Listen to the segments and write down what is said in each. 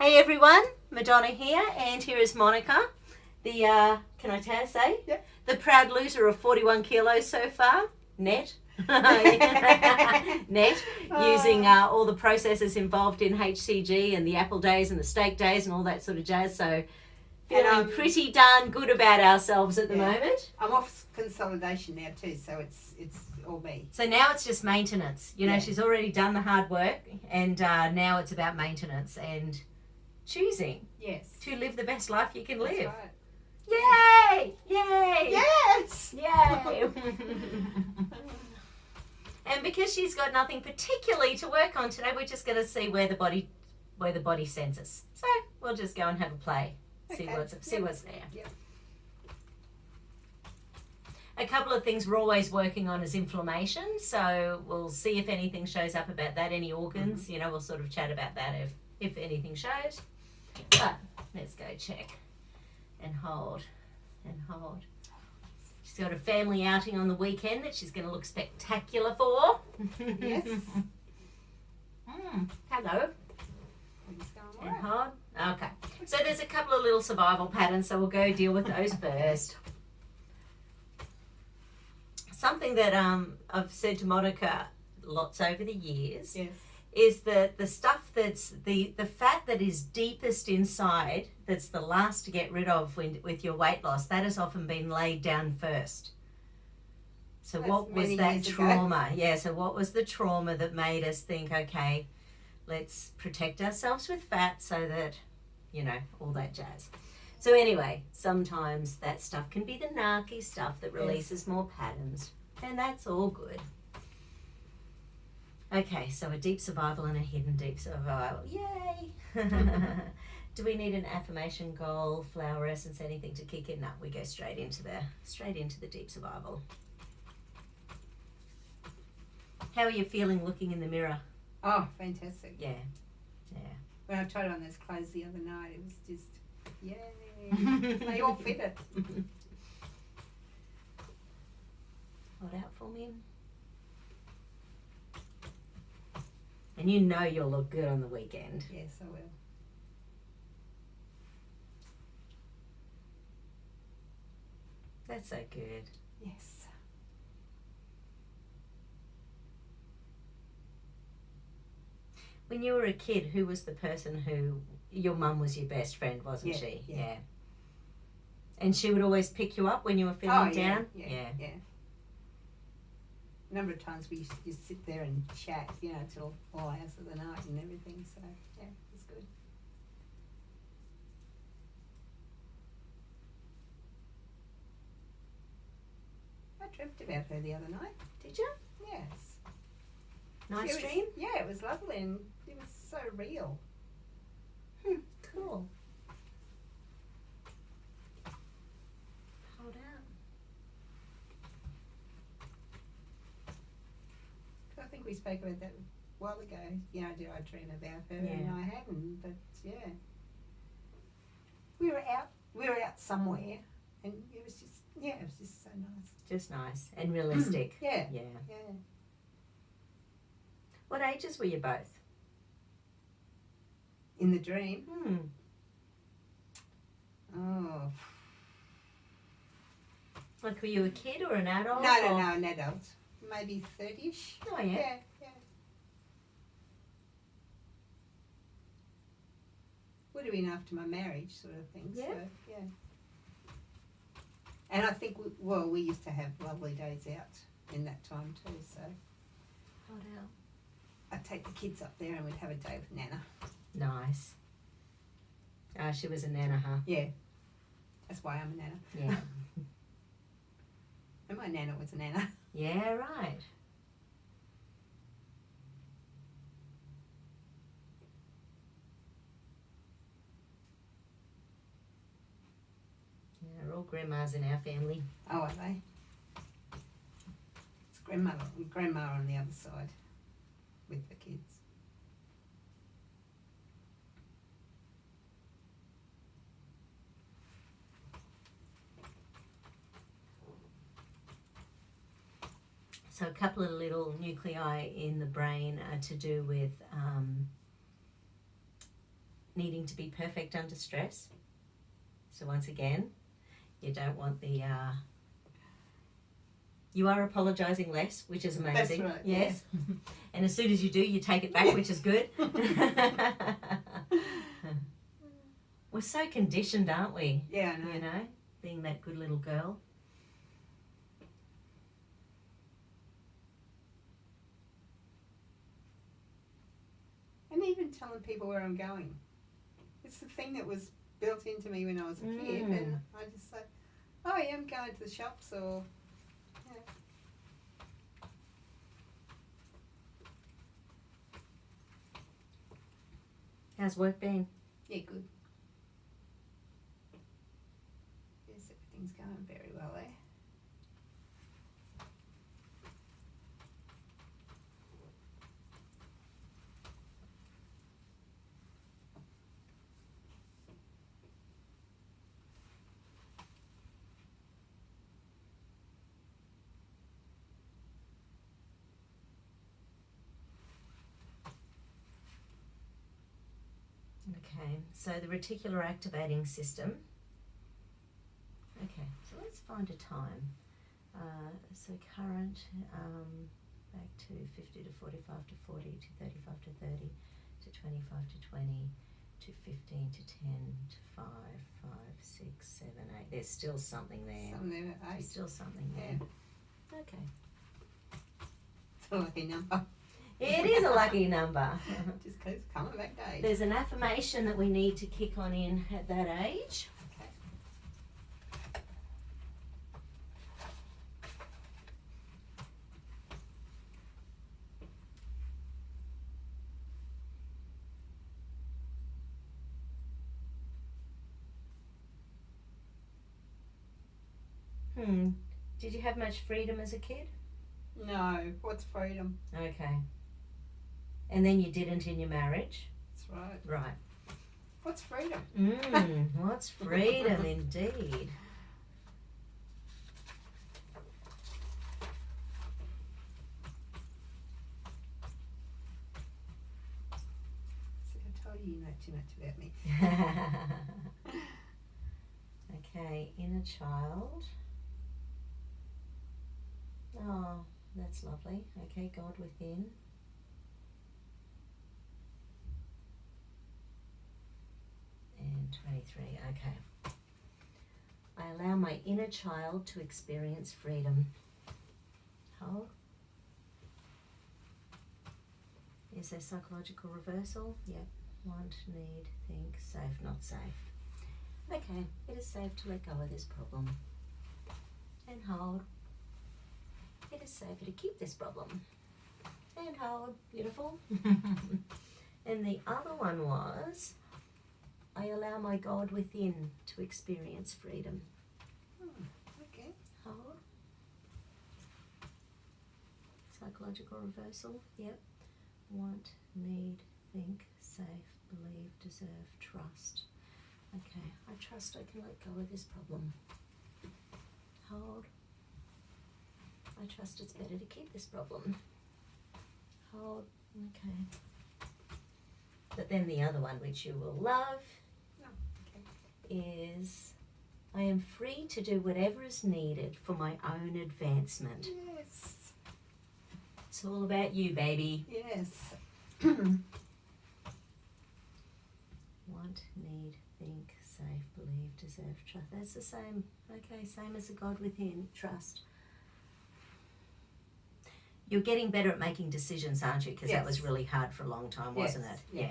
Hey everyone, Madonna here, and here is Monica, the, can I say? Yeah. The proud loser of 41 kilos so far, net. Net, using all the processes involved in HCG and the apple days and the steak days and all that sort of jazz, so feeling pretty darn good about ourselves at the moment. I'm off consolidation now too, so it's all me. So now it's just maintenance. You know, she's already done the hard work, and now it's about maintenance and choosing to live the best life you can live. Right. Yay! Yay! Yes! Yay! And because she's got nothing particularly to work on today, we're just going to see where the body sends us. So we'll just go and have a play, see what's there. Yep. A couple of things we're always working on is inflammation, so we'll see if anything shows up about that, any organs. You know, we'll sort of chat about that if anything shows. But let's go check and hold and hold. She's got a family outing on the weekend that she's going to look spectacular for. Yes. Hello. And hold. Okay. So there's a couple of little survival patterns, so we'll go deal with those first. Something that I've said to Monica lots over the years is that the stuff that's the fat that is deepest inside, that's the last to get rid of with your weight loss, that has often been laid down first. So that's what was that trauma? Yeah, so what was the trauma that made us think, okay, let's protect ourselves with fat so that, you know, all that jazz. So anyway, sometimes that stuff can be the narky stuff that releases more patterns, and that's all good. Okay, so a deep survival and a hidden deep survival. Yay! Do we need an affirmation goal, flower essence, anything to kick in? No, we go straight into the deep survival. How are you feeling looking in the mirror? Oh, fantastic. Yeah. When I tried on those clothes the other night, it was just, yay. They all fit it. Hold out for me. And you know you'll look good on the weekend. Yes, I will. That's so good. Yes. When you were a kid, who was the person who, your mum was your best friend, wasn't she? Yeah. And she would always pick you up when you were feeling down? Yeah. A number of times we used to just sit there and chat, you know, till all hours of the night and everything, so yeah, it's good. I dreamt about her the other night. Did you? Yes. Nice dream? Yeah, it was lovely and it was so real. Cool. Hold out. I think we spoke about that a while ago. You know, did I dream about her? Yeah. And I hadn't, but yeah. We were out somewhere and it was just so nice. Just nice and realistic. Yeah. What ages were you both? In the dream? Hmm. Oh. Like, were you a kid or an adult? No, an adult. Maybe 30-ish. Oh, yeah. Yeah. Would have been after my marriage sort of thing. Yeah. So, yeah. And I think, we used to have lovely days out in that time too, so. Hold out. I'd take the kids up there and we'd have a day with Nana. Nice. She was a nana, huh? Yeah. That's why I'm a Nana. Yeah. And my Nana was a Nana. Yeah, right. Yeah, they're all grandmas in our family. Oh, are they? It's grandma on the other side with the kids. So a couple of little nuclei in the brain are to do with needing to be perfect under stress. So once again, you don't want the you are apologising less, which is amazing. That's right. Yes. Yeah. And as soon as you do, you take it back, which is good. We're so conditioned, aren't we? Yeah, I know. You know, being that good little girl. And even telling people where I'm going. It's the thing that was built into me when I was a kid, and I just say, oh yeah, I'm going to the shops, or yeah. How's work been? Yeah, good. Yes, everything's going very well there. Okay, so the reticular activating system. Okay, so let's find a time. So current, back to 50 to 45 to 40 to 35 to 30 to 25 to 20 to 15 to 10 to 5, 5, 6, 7, 8. There's still something there. Something there at 8. There's still something there. Yeah. Okay. It's a lucky number. It is a lucky number. Just keeps coming back to 8. There's an affirmation that we need to kick on in at that age. Okay. Did you have much freedom as a kid? No, what's freedom? Okay. And then you didn't in your marriage? That's right. Right. What's freedom? What's freedom indeed. See, I told you know too much about me. Okay, inner child. Oh, that's lovely. Okay, God within. And 23, okay. I allow my inner child to experience freedom. Hold. Is there psychological reversal? Yep. Want, need, think, safe, not safe. Okay, it is safe to let go of this problem. And hold. It is safer to keep this problem. And hold. Beautiful. And the other one was, I allow my God within to experience freedom. Okay. Hold. Psychological reversal. Yep. Want, need, think, safe, believe, deserve, trust. Okay, I trust I can let go of this problem. Hold. I trust it's better to keep this problem. Hold. Okay. But then the other one, which you will love, is I am free to do whatever is needed for my own advancement. Yes. It's all about you, baby. Yes. Want, need, think, safe, believe, deserve, trust. That's the same. Okay, same as the God within. Trust. You're getting better at making decisions, aren't you? Because that was really hard for a long time, wasn't it? Yeah.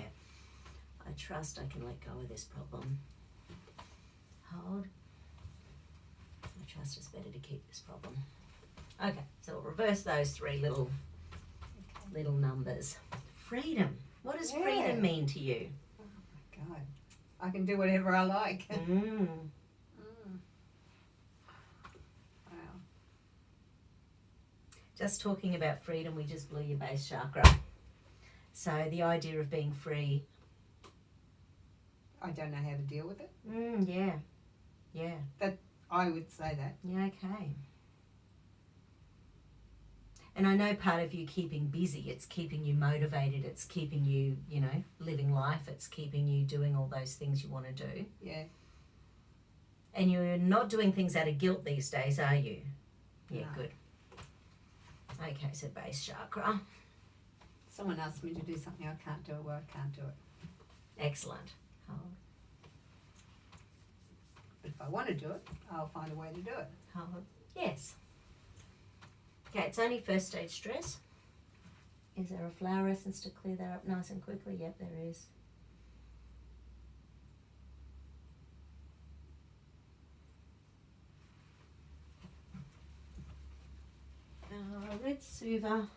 I trust I can let go of this problem. Hold. I trust it's better to keep this problem. Okay, so we'll reverse those three little numbers. Freedom. What does freedom mean to you? Oh my God. I can do whatever I like. Wow. Just talking about freedom, we just blew your base chakra. So the idea of being free. I don't know how to deal with it. Yeah. Yeah. I would say that. Yeah, okay. And I know part of you keeping busy, it's keeping you motivated, it's keeping you, you know, living life, it's keeping you doing all those things you want to do. Yeah. And you're not doing things out of guilt these days, are you? Yeah, No. good. Okay, so base chakra. Someone asked me to do something I can't do it, well, I can't do it. Excellent. Hold, But if I want to do it, I'll find a way to do it. hold. Yes. Okay, it's only first stage stress. Is there a flower essence to clear that up nice and quickly? Yep, there is. Red Suva.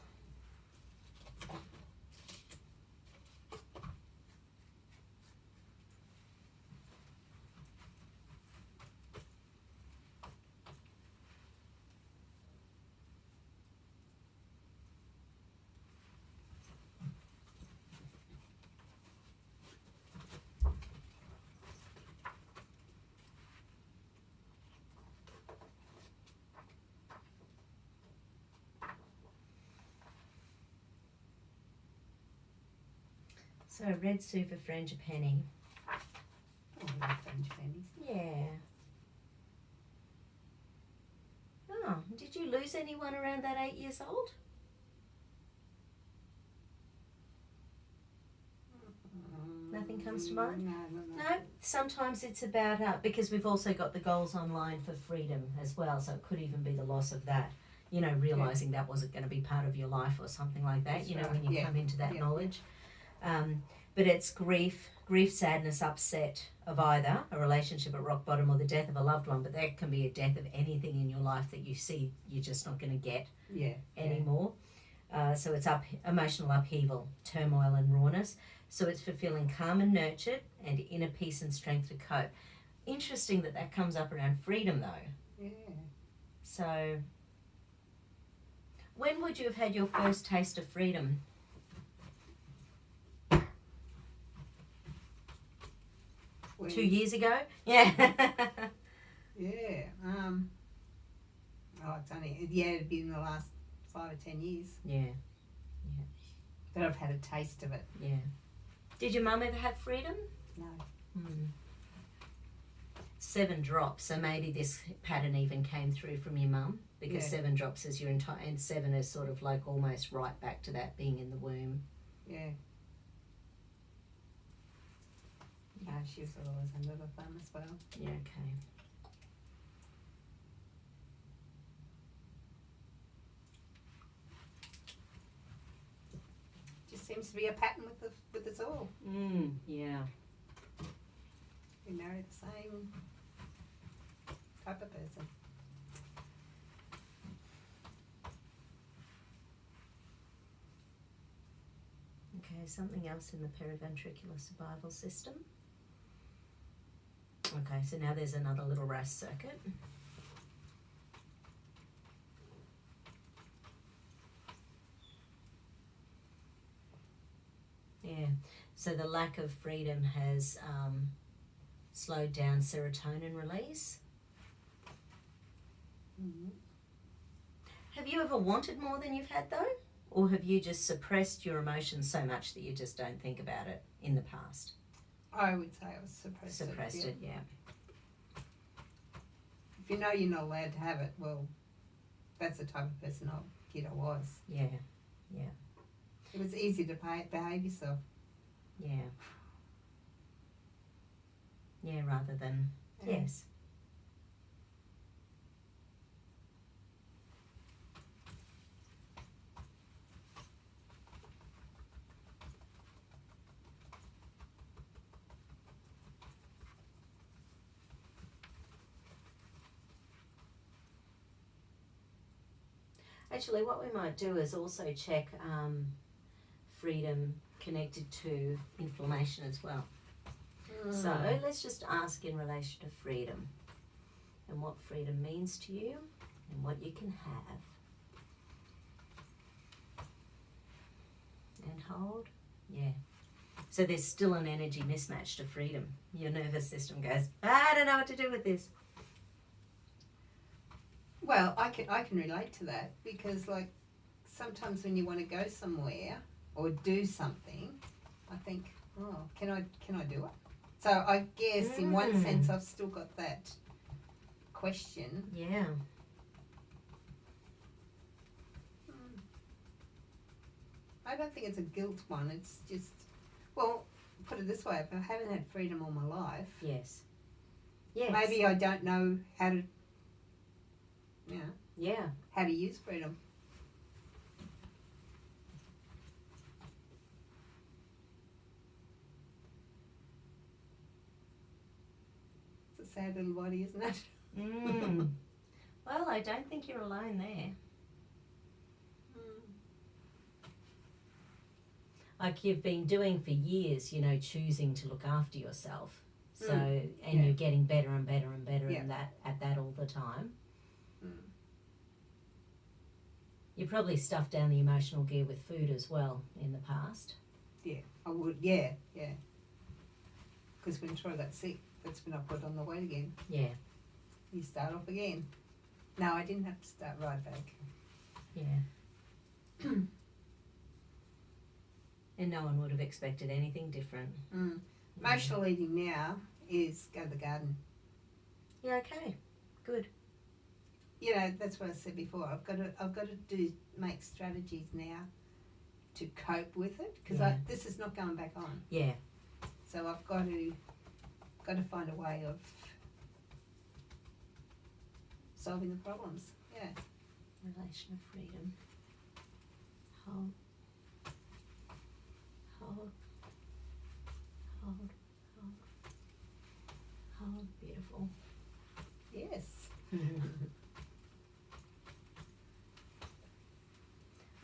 So red Suva frangipani. Oh, I love frangipanies. Yeah. Oh, did you lose anyone around that 8 years old? Nothing comes to mind? No. No, sometimes it's about, because we've also got the goals online for freedom as well, so it could even be the loss of that, you know, realising that wasn't going to be part of your life or something like that, That's you know, right. when you come into that knowledge. But it's grief, sadness, upset of either a relationship at rock bottom or the death of a loved one, but that can be a death of anything in your life that you see you're just not going to get anymore. So it's emotional upheaval, turmoil and rawness. So it's for feeling calm and nurtured and inner peace and strength to cope. Interesting that comes up around freedom though. Yeah. So when would you have had your first taste of freedom? When, 2 years ago? Yeah. Yeah. It's only, it'd been in the last 5 or 10 years Yeah. that I've had a taste of it. Yeah. Did your mum ever have freedom? No. 7 drops, so maybe this pattern even came through from your mum, because 7 drops is your entire, and 7 is sort of like almost right back to that being in the womb. Yeah. She was always under the thumb as well. Yeah, okay. Just seems to be a pattern with us all. Yeah. We marry the same type of person. Okay, something else in the periventricular survival system. Okay, so now there's another little RAS circuit. Yeah, so the lack of freedom has slowed down serotonin release. Mm-hmm. Have you ever wanted more than you've had though? Or have you just suppressed your emotions so much that you just don't think about it in the past? I would say I was suppressed. Yeah. If you know you're not allowed to have it, well, that's the type of person I was. Yeah. It was easy to behave yourself. Yeah. Yeah, rather than, yes. Actually, what we might do is also check freedom connected to inflammation as well. So let's just ask in relation to freedom and what freedom means to you and what you can have. And hold. Yeah. So there's still an energy mismatch to freedom. Your nervous system goes, I don't know what to do with this. Well, I can relate to that because, like, sometimes when you want to go somewhere or do something, I think, oh, can I do it? So I guess in one sense I've still got that question. Yeah. I don't think it's a guilt one. It's just, well, put it this way, if I haven't had freedom all my life, Yes. Yes. maybe I don't know how to, Yeah. how to use freedom. It's a sad little body, isn't it? Well, I don't think you're alone there. Like you've been doing for years, you know, choosing to look after yourself. So, and you're getting better and better and better at that all the time. You probably stuffed down the emotional gear with food as well in the past. Yeah, I would. Yeah. Because when Troy got sick, that's when I put on the weight again. Yeah. You start off again. No, I didn't have to start right back. Yeah. And no one would have expected anything different. Emotional eating now is go to the garden. Yeah, okay. Good. You know, that's what I said before. I've got to make strategies now to cope with it because this is not going back on. Yeah. So I've got to find a way of solving the problems. Yeah. Relation of freedom. Hold. Beautiful. Yes.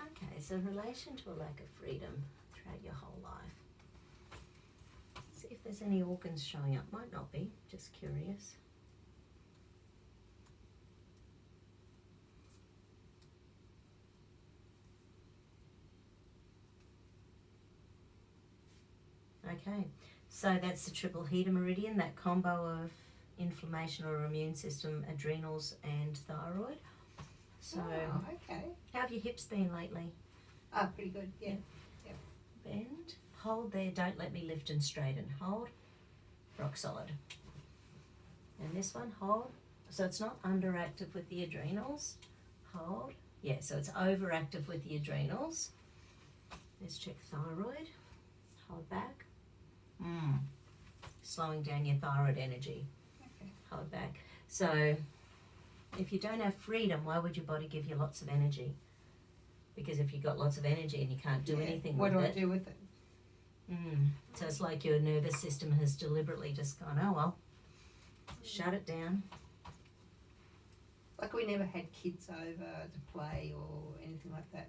Okay, so relation to a lack of freedom throughout your whole life. See if there's any organs showing up. Might not be, just curious. Okay, so that's the triple heater meridian, that combo of inflammation or immune system, adrenals and thyroid. So, okay. How have your hips been lately? Oh, pretty good, yeah. Yep. Bend, hold there, don't let me lift and straighten. Hold, rock solid. And this one, hold. So it's not underactive with the adrenals. Hold. Yeah, so it's overactive with the adrenals. Let's check thyroid. Hold back. Slowing down your thyroid energy. Okay. Hold back. So if you don't have freedom, why would your body give you lots of energy? Because if you've got lots of energy and you can't do anything with it. What do I do with it? So it's like your nervous system has deliberately just gone, oh well, shut it down. Like we never had kids over to play or anything like that.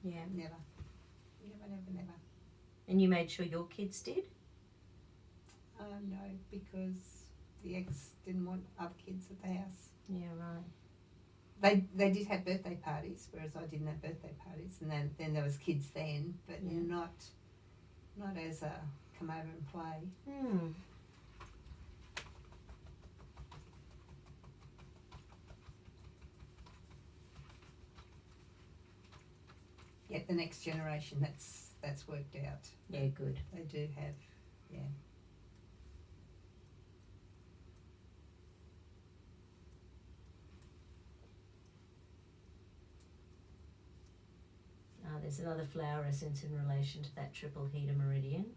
Yeah. Never. And you made sure your kids did? No, because the ex didn't want other kids at the house. Yeah, right. They did have birthday parties, whereas I didn't have birthday parties, and then there was kids then, but not as a come over and play. Yet the next generation, that's worked out. Yeah, good. They do have, yeah. There's another flower essence in relation to that triple heater meridian.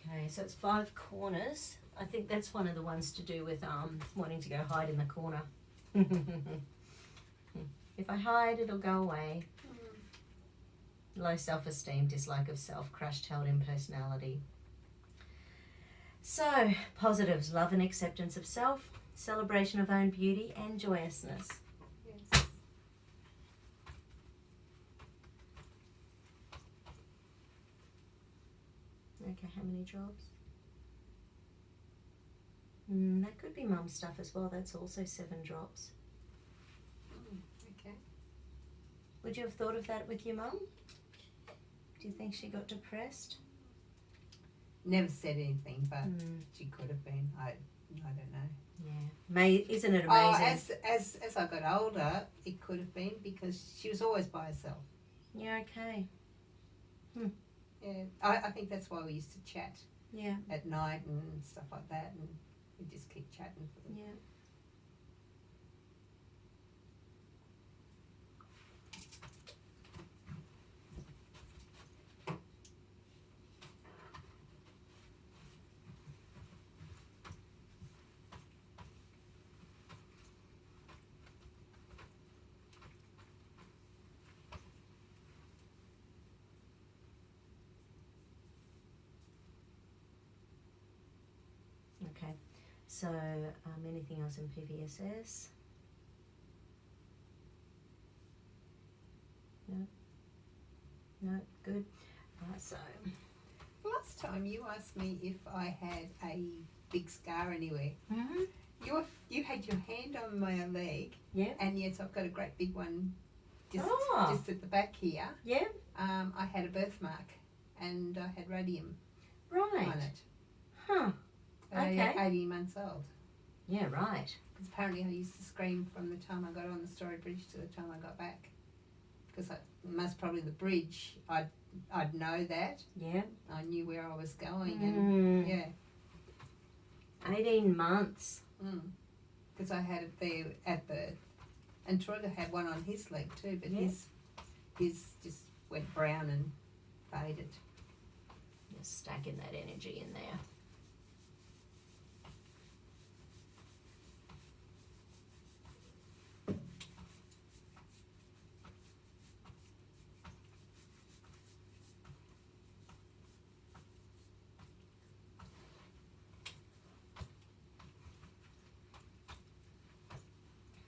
Okay, so it's 5 corners. I think that's one of the ones to do with wanting to go hide in the corner. If I hide, it'll go away. Low self-esteem, dislike of self, crushed, held in personality. So, positives, love and acceptance of self, celebration of own beauty and joyousness. Yes. Okay, how many drops? That could be mum stuff as well. That's also 7 drops. Okay. Would you have thought of that with your mum? Do you think she got depressed? never said anything, but she could have been. I don't know. Yeah. Isn't it amazing? Oh, as I got older, it could have been because she was always by herself. Yeah, okay. Yeah, I think that's why we used to chat. Yeah. At night and stuff like that, and we just keep chatting. Yeah. Okay, so anything else in PVSS? No, good. So last time you asked me if I had a big scar anywhere. Mm-hmm. You had your hand on my leg. Yeah. And yes, I've got a great big one just at the back here. Yeah. I had a birthmark and I had radium Right. on it. Huh. Okay. 80 months old. Yeah, right. Because apparently I used to scream from the time I got on the Story Bridge to the time I got back. Because most probably the bridge, I'd know that. Yeah. I knew where I was going and yeah. 18 months. Because I had it there at birth. And Troy had one on his leg too, but his just went brown and faded. Just stacking that energy in there.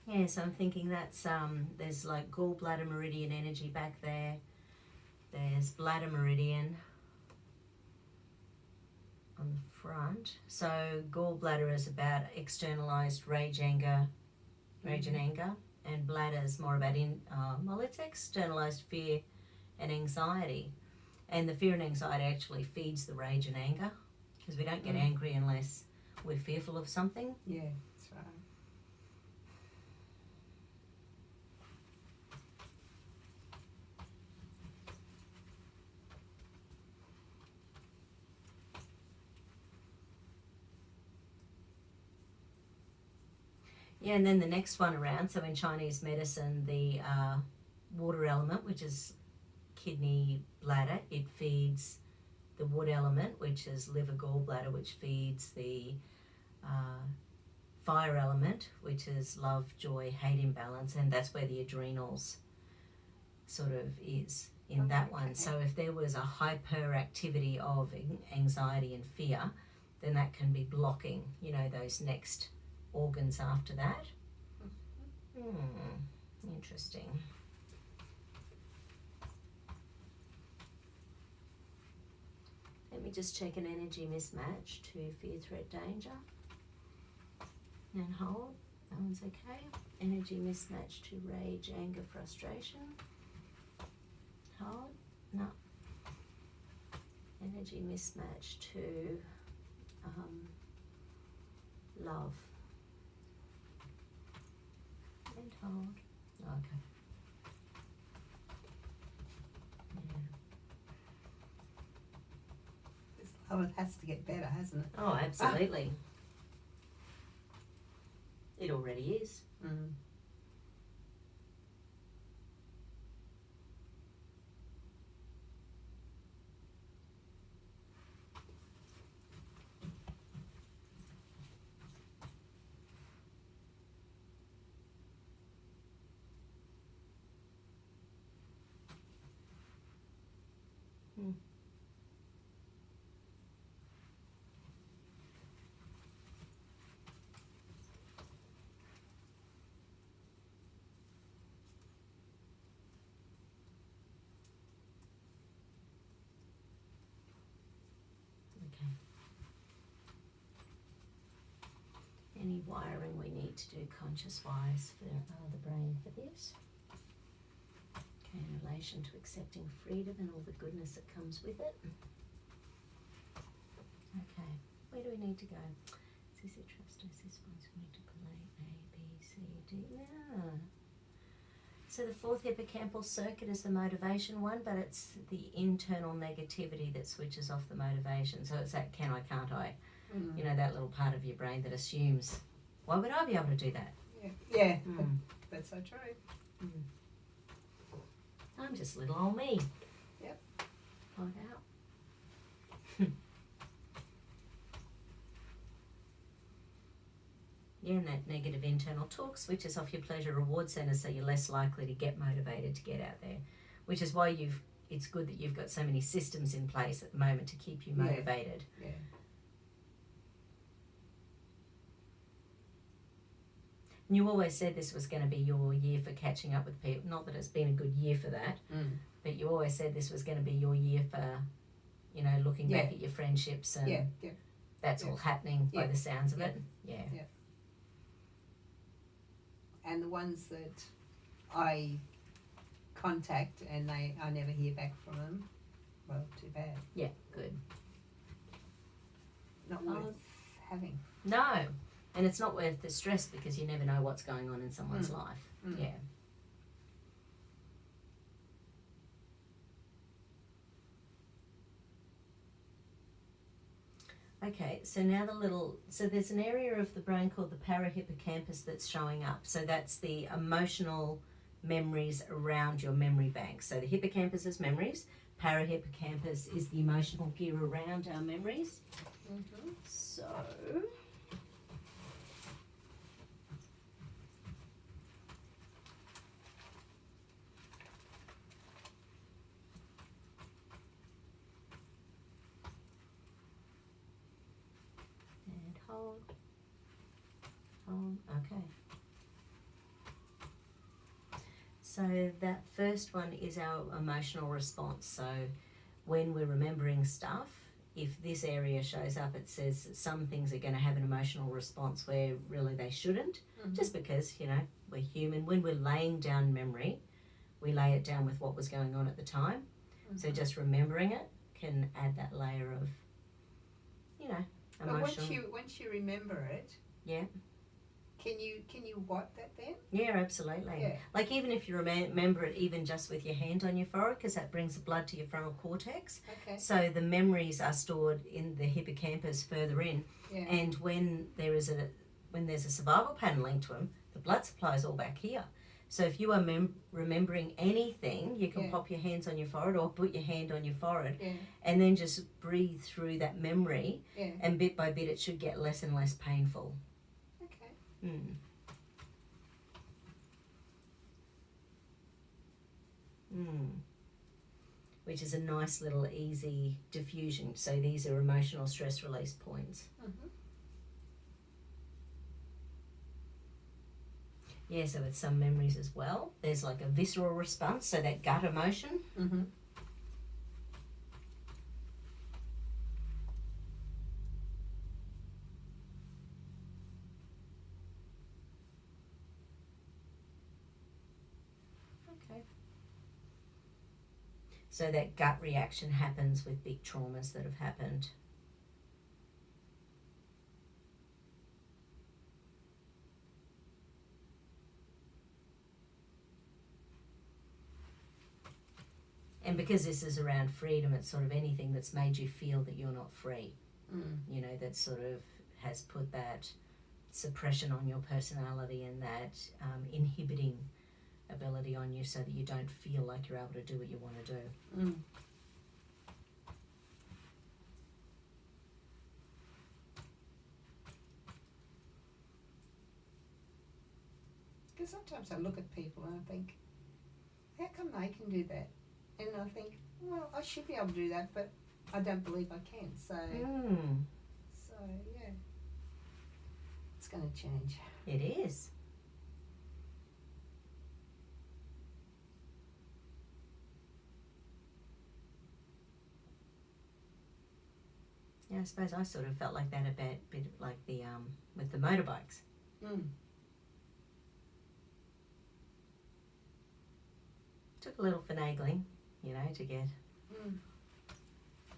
Yeah, so I'm thinking that's there's like gallbladder meridian energy back there. There's bladder meridian on the front. So gallbladder is about externalized rage, anger, and anger, and bladder is more about it's externalized fear and anxiety. And the fear and anxiety actually feeds the rage and anger, because we don't get angry unless we're fearful of something. Yeah, that's right. Yeah, and then the next one around, so in Chinese medicine, the water element, which is kidney, bladder, it feeds the wood element, which is liver, gallbladder, which feeds the fire element, which is love, joy, hate imbalance, and that's where the adrenals sort of is in that one. So if there was a hyperactivity of anxiety and fear, then that can be blocking, those next organs after that. Interesting. Let me just check an energy mismatch to fear, threat, danger. And hold. That one's okay. Energy mismatch to rage, anger, frustration. Hold. No. Energy mismatch to love. And hold. Okay. Yeah. It has to get better, hasn't it? Oh, absolutely. It already is. Any wiring we need to do conscious-wise for the brain for this. Okay, in relation to accepting freedom and all the goodness that comes with it. Where do we need to go? This is trust, this is reticular, A, B, C, D. Yeah. So the fourth hippocampal circuit is the motivation one, but it's the internal negativity that switches off the motivation. So it's that can I, can't I? You know, that little part of your brain that assumes, why would I be able to do that? Yeah, that's so true. I'm just little old me. Yep. Find out. Yeah, and that negative internal talk switches off your pleasure reward center, so you're less likely to get motivated to get out there, which is why it's good that you've got so many systems in place at the moment to keep you motivated. Yeah. And you always said this was going to be your year for catching up with people. Not that it's been a good year for that, but you always said this was going to be your year for, you know, looking back at your friendships and that's all happening by the sounds of it. Yeah. And the ones that I contact and I never hear back from them, well, too bad. Yeah, good. Not worth having. No, and it's not worth the stress because you never know what's going on in someone's life. Yeah. Okay, so now so there's an area of the brain called the parahippocampus that's showing up. So that's the emotional memories around your memory bank. So the hippocampus is memories, parahippocampus is the emotional gear around our memories. So okay. So that first one is our emotional response. So when we're remembering stuff, if this area shows up, it says that some things are going to have an emotional response where really they shouldn't, just because, you know, we're human. When we're laying down memory, we lay it down with what was going on at the time. So just remembering it can add that layer of, you know, emotional. But once you remember it, can you wipe that then? Yeah, absolutely. Yeah. Like even if you remember it even just with your hand on your forehead, because that brings the blood to your frontal cortex. Okay. So the memories are stored in the hippocampus further in. Yeah. And when there's a survival pattern linked to them, the blood supply is all back here. So if you are remembering anything, you can pop your hands on your forehead or put your hand on your forehead and then just breathe through that memory. Yeah. And bit by bit, it should get less and less painful. Which is a nice little easy diffusion. So these are emotional stress release points. Yeah, so with some memories as well, there's like a visceral response, so that gut emotion. So that gut reaction happens with big traumas that have happened. And because this is around freedom, it's sort of anything that's made you feel that you're not free. You know, that sort of has put that suppression on your personality and that inhibiting ability on you so that you don't feel like you're able to do what you want to do. Because sometimes I look at people and I think, how come they can do that? And I think, well, I should be able to do that, but I don't believe I can. So, yeah, it's going to change. It is. Yeah, I suppose I sort of felt like that a bit like the with the motorbikes. Took a little finagling, you know, to get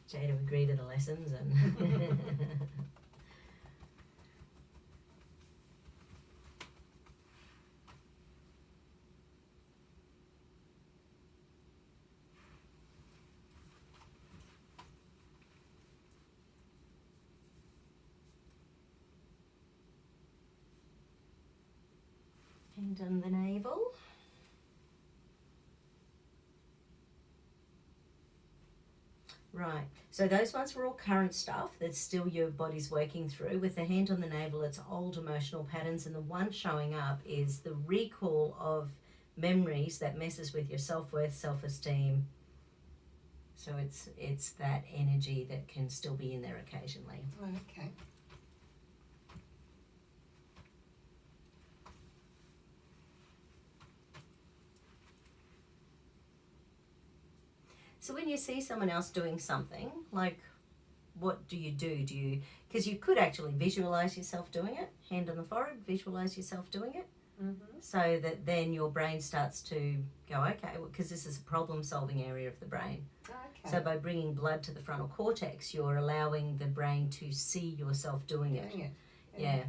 Jay to agree to the lessons and Hand on the navel. Right, so those ones were all current stuff that's still your body's working through. With the hand on the navel, it's old emotional patterns, and the one showing up is the recall of memories that messes with your self-worth, self-esteem. So it's that energy that can still be in there occasionally. Oh, okay. So when you see someone else doing something, like, what do you do? Because you could actually visualize yourself doing it, hand on the forehead, visualize yourself doing it, so that then your brain starts to go, okay, because this is a problem-solving area of the brain. Okay. So by bringing blood to the frontal cortex, you're allowing the brain to see yourself doing it. Yeah.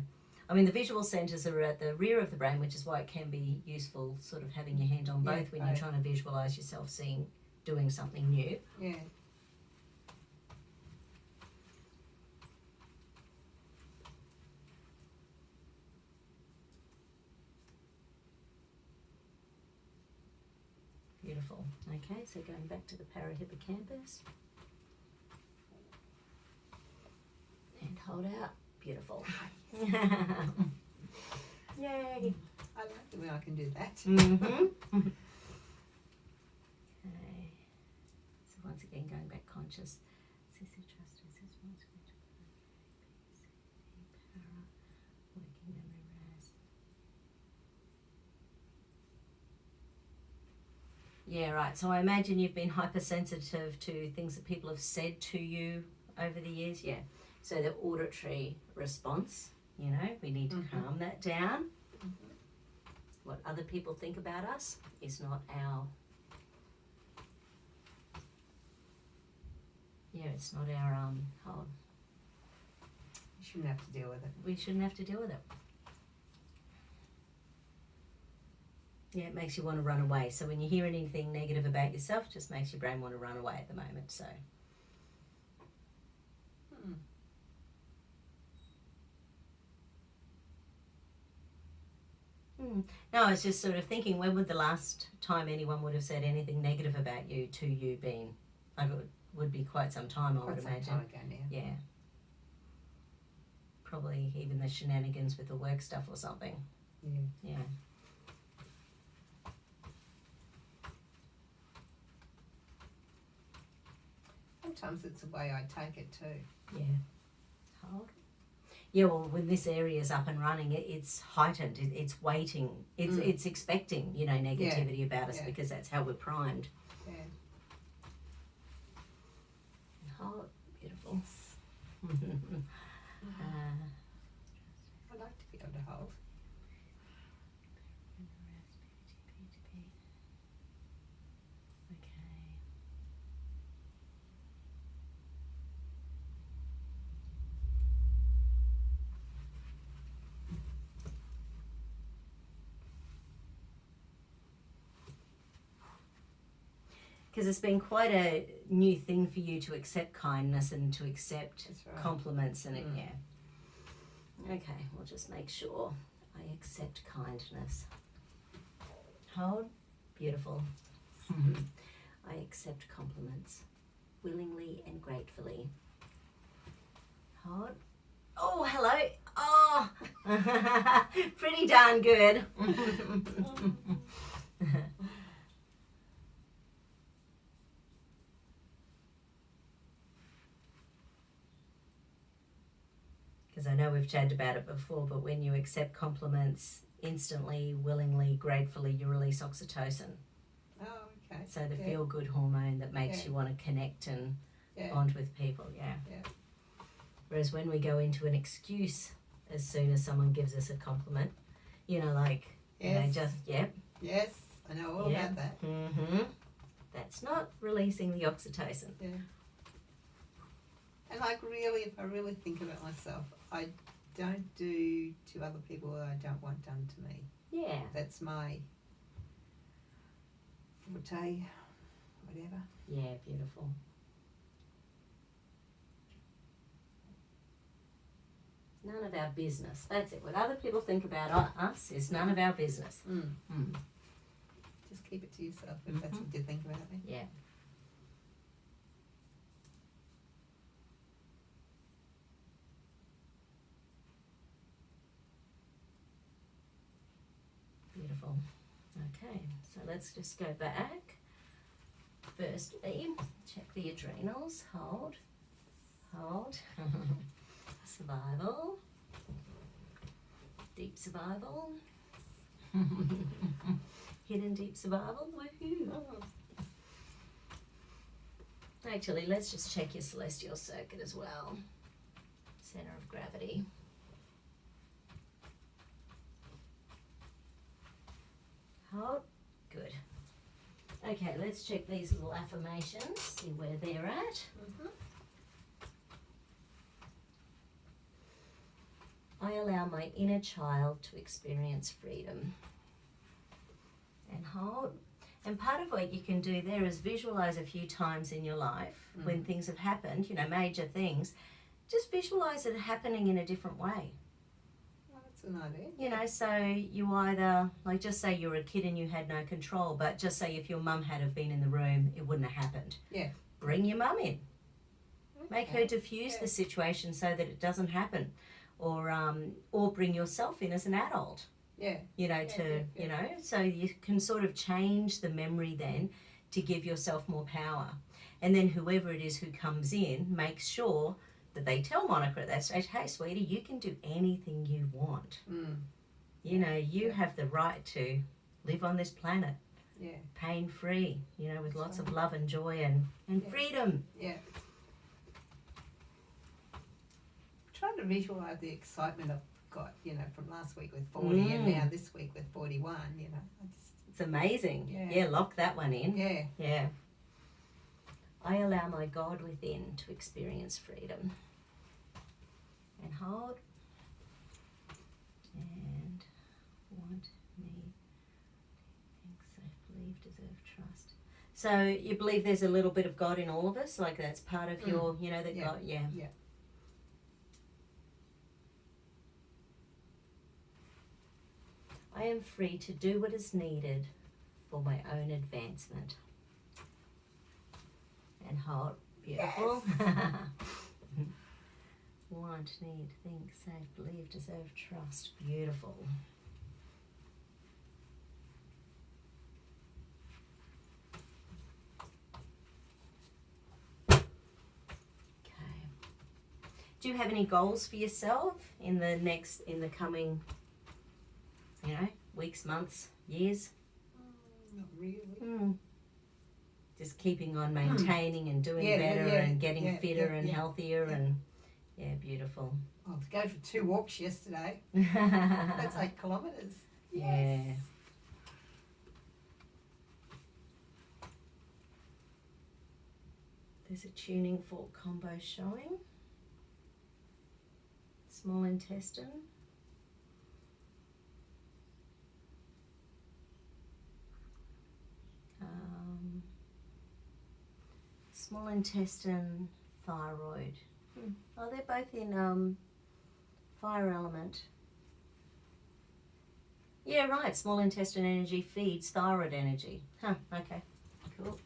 I mean, the visual centers are at the rear of the brain, which is why it can be useful sort of having your hand on both when you're trying to visualize yourself doing something new. Yeah. Beautiful. Okay, so going back to the parahippocampus. And hold out. Beautiful. Yay. I like the way I can do that. Okay. So once again, going back conscious. Yeah, right. So I imagine you've been hypersensitive to things that people have said to you over the years. Yeah. So the auditory response, you know, we need to calm that down. What other people think about us is not it's not our hold. You shouldn't have to deal with it. We shouldn't have to deal with it. Yeah, it makes you want to run away. So when you hear anything negative about yourself, it just makes your brain want to run away at the moment. So. No, I was just sort of thinking, when would the last time anyone would have said anything negative about you to you been? Like, it would be quite some time, I would imagine. Time ago now. Yeah. Probably even the shenanigans with the work stuff or something. Yeah. Sometimes it's the way I take it too. Yeah. Hold. Yeah, well, when this area is up and running, it's heightened. It's waiting. It's expecting, you know, negativity about us because that's how we're primed. Yeah. Hold. Beautiful. I'd like to be able to hold. Because it's been quite a new thing for you to accept kindness and to accept compliments and Okay, we'll just make sure I accept kindness. Hold. Beautiful. I accept compliments willingly and gratefully. Hold. Oh, hello. Oh, pretty darn good. Because I know we've chatted about it before, but when you accept compliments instantly, willingly, gratefully, you release oxytocin. Oh, okay. So the feel-good hormone that makes you want to connect and bond with people, Whereas when we go into an excuse as soon as someone gives us a compliment, you know, like, you know, just, Yes, I know all about that. That's not releasing the oxytocin. Yeah. And like, really, if I really think about myself, I don't do to other people what I don't want done to me. Yeah. That's my forte, whatever. Yeah, beautiful. None of our business. That's it. What other people think about us is none of our business. Just keep it to yourself if that's what you think about it. Yeah. Beautiful. Okay, so let's just go back. Firstly, check the adrenals. Hold. Survival. Deep survival. Hidden deep survival. Woohoo. Actually, let's just check your celestial circuit as well. Center of gravity. Hold. Good. Okay, let's check these little affirmations, see where they're at. I allow my inner child to experience freedom. And hold. And part of what you can do there is visualize a few times in your life when things have happened, major things. Just visualize it happening in a different way. That's an idea. So you either, like, just say you're a kid and you had no control, but just say if your mum had have been in the room, it wouldn't have happened. Yeah. Bring your mum in. Okay. Make her diffuse the situation so that it doesn't happen. Or bring yourself in as an adult. Yeah. So you can sort of change the memory then to give yourself more power. And then whoever it is who comes in, make sure that they tell Monica at that stage, hey, sweetie, you can do anything you want. You have the right to live on this planet. Yeah. Pain-free, with lots of love and joy and freedom. Yeah. Trying to visualize the excitement I've got, from last week with 40 and now this week with 41, It's amazing. Yeah, lock that one in. Yeah. I allow my God within to experience freedom. And hold. And want, need, think, safe, believe, deserve, trust. So you believe there's a little bit of God in all of us? Like that's part of your, God, yeah. I am free to do what is needed for my own advancement. And hold. Beautiful. Yes. Want, need, think, safe, believe, deserve, trust. Beautiful. Okay. Do you have any goals for yourself in the coming weeks, months, years? Not really. Just keeping on maintaining and doing better and getting fitter and healthier and beautiful. Oh, to go for 2 walks yesterday. That's 8 kilometres. Yes. Yeah. There's a tuning fork combo showing. Small intestine. Small intestine, thyroid. Oh, they're both in fire element. Yeah, right. Small intestine energy feeds thyroid energy. Huh, okay. Cool.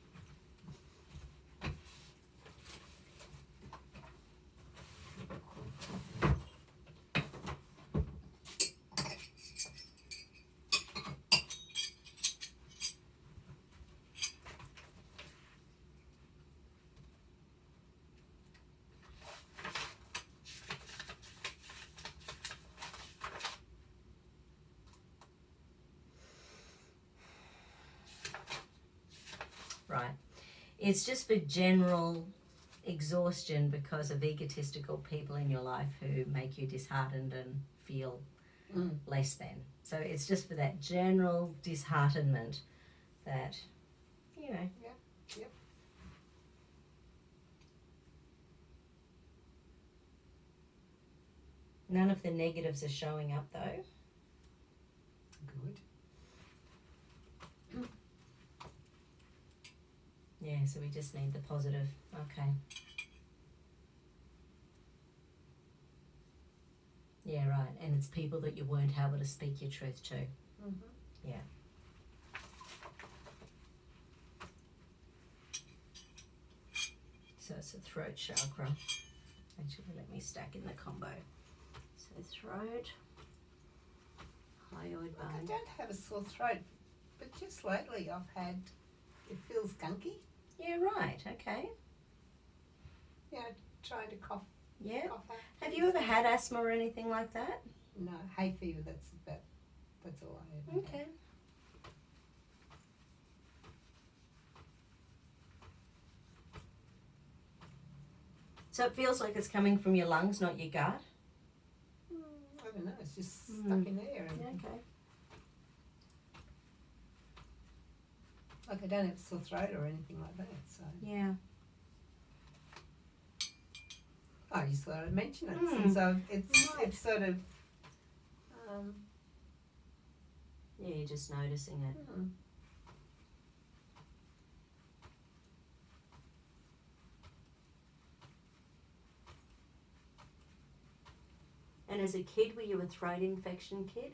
Right. It's just for general exhaustion because of egotistical people in your life who make you disheartened and feel less than. So it's just for that general disheartenment that, Yep. None of the negatives are showing up though. Good. Yeah, so we just need the positive. Okay. Yeah, right. And it's people that you weren't able to speak your truth to. Mm-hmm. Yeah. So it's the throat chakra. Actually, let me stack in the combo. So throat, hyoid I bone. don't have a sore throat, but just lately it feels gunky. Yeah, right. Okay. Yeah, trying to cough. Yeah. Cough out. Have you ever had asthma or anything like that? No, hay fever. That's all I ever had. Okay. So it feels like it's coming from your lungs, not your gut? I don't know. It's just stuck in there. And Okay. like I don't have a sore throat or anything like that. So Yeah. I just thought I'd mention it since it's sort of. Yeah, you're just noticing it. And as a kid, were you a throat infection kid?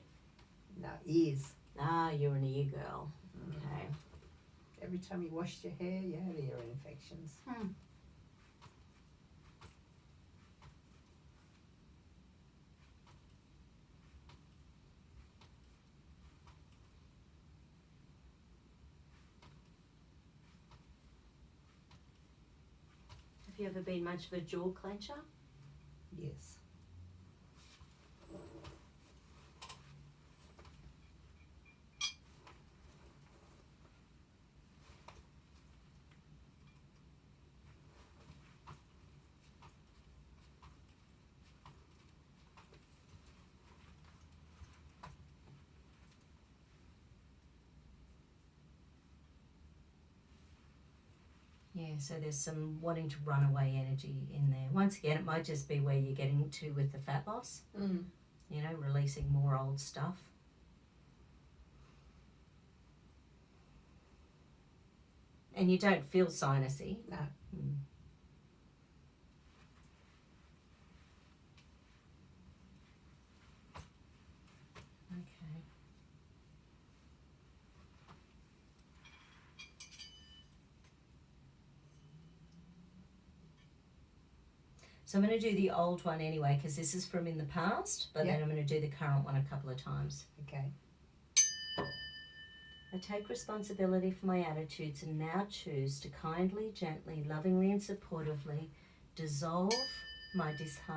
No, ears. Ah, you're an ear girl. Okay. Every time you washed your hair, you had ear infections. Have you ever been much of a jaw clencher? Yes. Yeah, so there's some wanting to run away energy in there. Once again, it might just be where you're getting to with the fat loss. You know, releasing more old stuff. And you don't feel sinusy. No. Okay. So I'm going to do the old one anyway, because this is from in the past, but then I'm going to do the current one a couple of times. Okay. I take responsibility for my attitudes and now choose to kindly, gently, lovingly and supportively dissolve my disharmony.